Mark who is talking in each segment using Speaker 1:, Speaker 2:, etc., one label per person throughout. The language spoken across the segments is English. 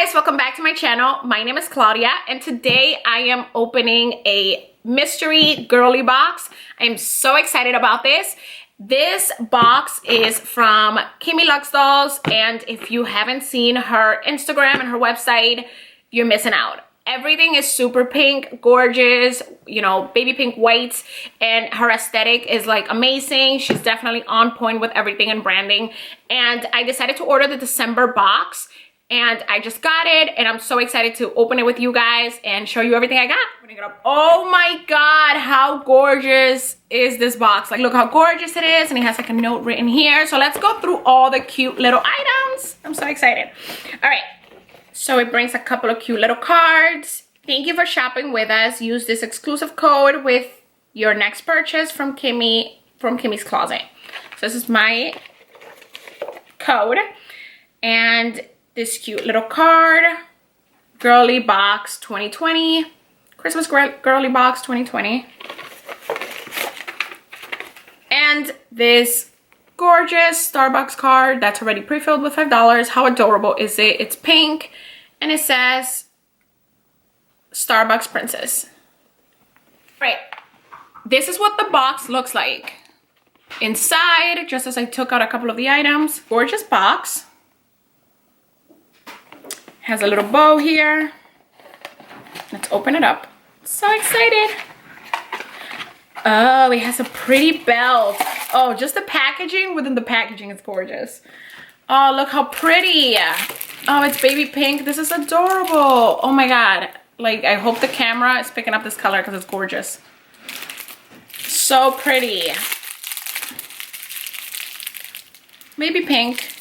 Speaker 1: Guys, welcome back to my channel. My name is Claudia and today I am opening a mystery girly box. I am so excited about this. This box is from Kimmy Luxe Dolls, and if you haven't seen her Instagram and her website, you're missing out. Everything is super pink, gorgeous, you know, baby pink whites, and her aesthetic is like amazing. She's definitely on point with everything and branding. And I decided to order the December box, and I just got it, and I'm so excited to open it with you guys and show you everything I got. Opening it up. Oh my god, how gorgeous is this box? Like, look how gorgeous it is, and it has like a note written here. So let's go through all the cute little items. I'm so excited. All right. So it brings a couple of cute little cards. Thank you for shopping with us. Use this exclusive code with your next purchase from Kimmy's Closet. So this is my code. And this cute little card. Girly Box 2020. Christmas Girly Box 2020. And this gorgeous Starbucks card that's already pre-filled with $5. How adorable is it? It's pink and it says Starbucks Princess. Right, this is what the box looks like inside, just as I took out a couple of the items. Gorgeous box. Has a little bow here. Let's open it up. So excited. Oh, it has a pretty belt. Oh, just the packaging within the packaging is gorgeous. Oh, look how pretty. Oh, it's baby pink. This is adorable. Oh my god. Like, I hope the camera is picking up this color because it's gorgeous. So pretty. Baby pink.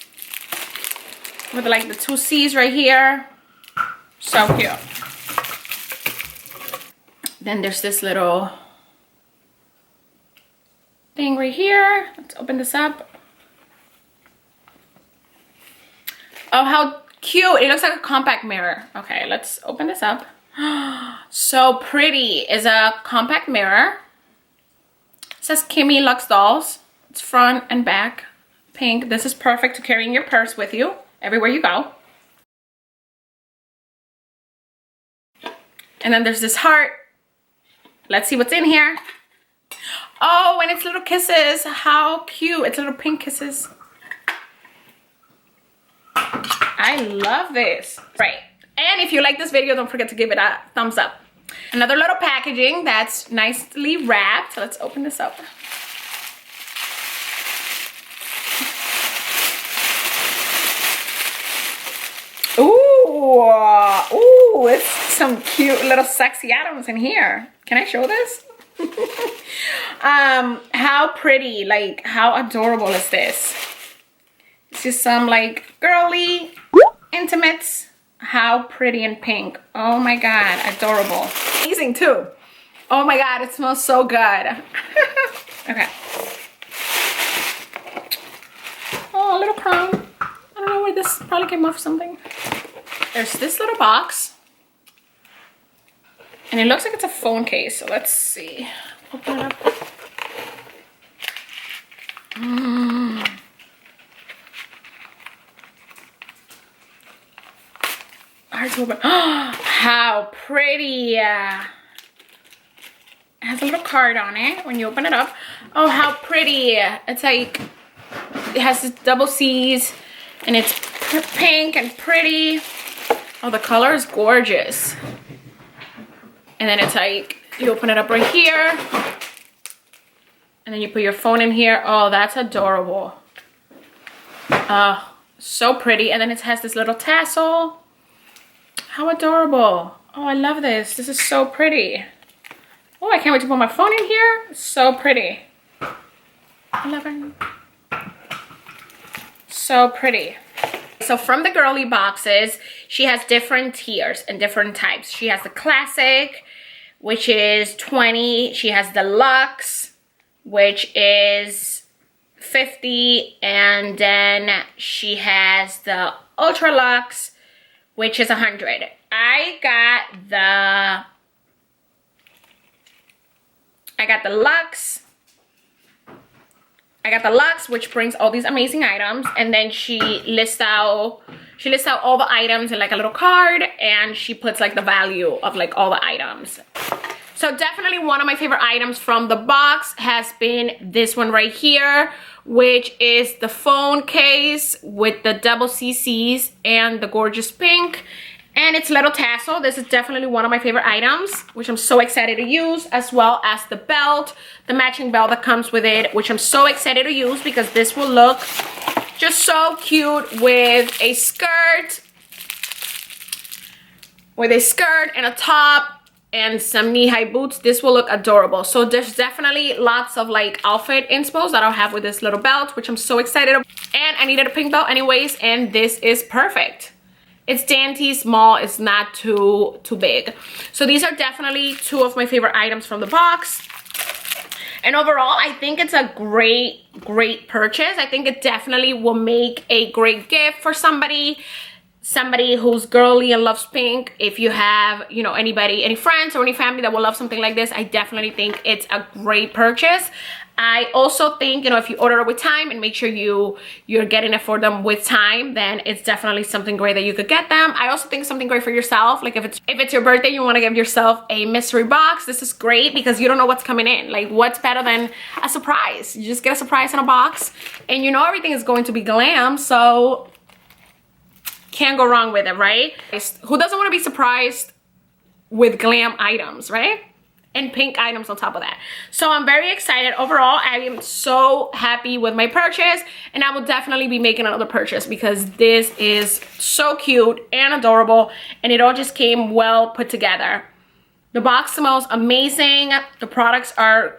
Speaker 1: With like the two C's right here. So cute. Then there's this little thing right here. Let's open this up. Oh, how cute. It looks like a compact mirror. Okay, let's open this up. So pretty. It's a compact mirror. It says Kimmy Luxe Dolls. It's front and back pink. This is perfect to carry in your purse with you everywhere you go. And then there's this heart. Let's see what's in here. Oh, and it's little kisses. How cute. It's little pink kisses. I love this. Right. And if you like this video, don't forget to give it a thumbs up. Another little packaging that's nicely wrapped. So let's open this up. Ooh, it's some cute little sexy items in here. Can I show this? How pretty, like how adorable is this? This is some like girly intimates. How pretty and pink. Oh my god, adorable. Amazing too. Oh my god, it smells so good. Okay. Oh, a little crown. I don't know where this probably came off something. There's this little box. And it looks like it's a phone case. So let's see. Open it up. Hard to open. How pretty. It has a little card on it when you open it up. Oh, how pretty. It's like, it has this double C's and it's pink and pretty. Oh, the color is gorgeous. And then it's like, you open it up right here. And then you put your phone in here. Oh, that's adorable. So pretty. And then it has this little tassel. How adorable. Oh, I love this. This is so pretty. Oh, I can't wait to put my phone in here. So pretty. I love it. So pretty. So from the girly boxes, she has different tiers and different types. She has the classic, which is 20. She has the luxe, which is 50. And then she has the ultra luxe, which is 100. I got the luxe. I got the luxe, which brings all these amazing items, and then she She lists out all the items in like a little card, and she puts like the value of like all the items. So definitely one of my favorite items from the box has been this one right here, which is the phone case with the double CCs and the gorgeous pink. And it's little tassel. This is definitely one of my favorite items, which I'm so excited to use, as well as the belt, the matching belt that comes with it, which I'm so excited to use because this will look just so cute with a skirt, and a top and some knee-high boots. This will look adorable. So there's definitely lots of like outfit inspos that I'll have with this little belt, which I'm so excited about. And I needed a pink belt anyways, and this is perfect. It's dainty, small, it's not too big. So these are definitely two of my favorite items from the box. And overall, I think it's a great purchase. I think it definitely will make a great gift for somebody who's girly and loves pink. If you have, you know, any friends or any family that will love something like this, I definitely think it's a great purchase. I also think, you know, if you order it with time and make sure you're getting it for them with time, then it's definitely something great that you could get them. I also think something great for yourself, like if it's your birthday, you want to give yourself a mystery box. This is great because you don't know what's coming in. Like, what's better than a surprise? You just get a surprise in a box, and you know everything is going to be glam, so can't go wrong with it, right? Who doesn't want to be surprised with glam items, right? And pink items on top of that. So I'm very excited. Overall, I am so happy with my purchase, and I will definitely be making another purchase because this is so cute and adorable, and it all just came well put together. The box smells amazing. The products are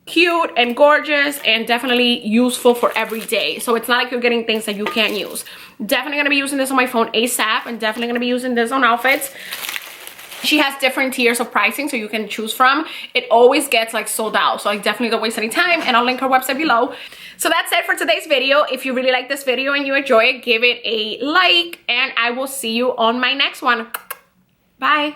Speaker 1: cute and gorgeous and definitely useful for every day. So it's not like you're getting things that you can't use. Definitely gonna be using this on my phone ASAP, and definitely gonna be using this on outfits. She has different tiers of pricing so you can choose from. It always gets like sold out, so I definitely don't waste any time, and I'll link her website below. So that's it for today's video. If you really like this video and you enjoy it, give it a like, and I will see you on my next one. Bye.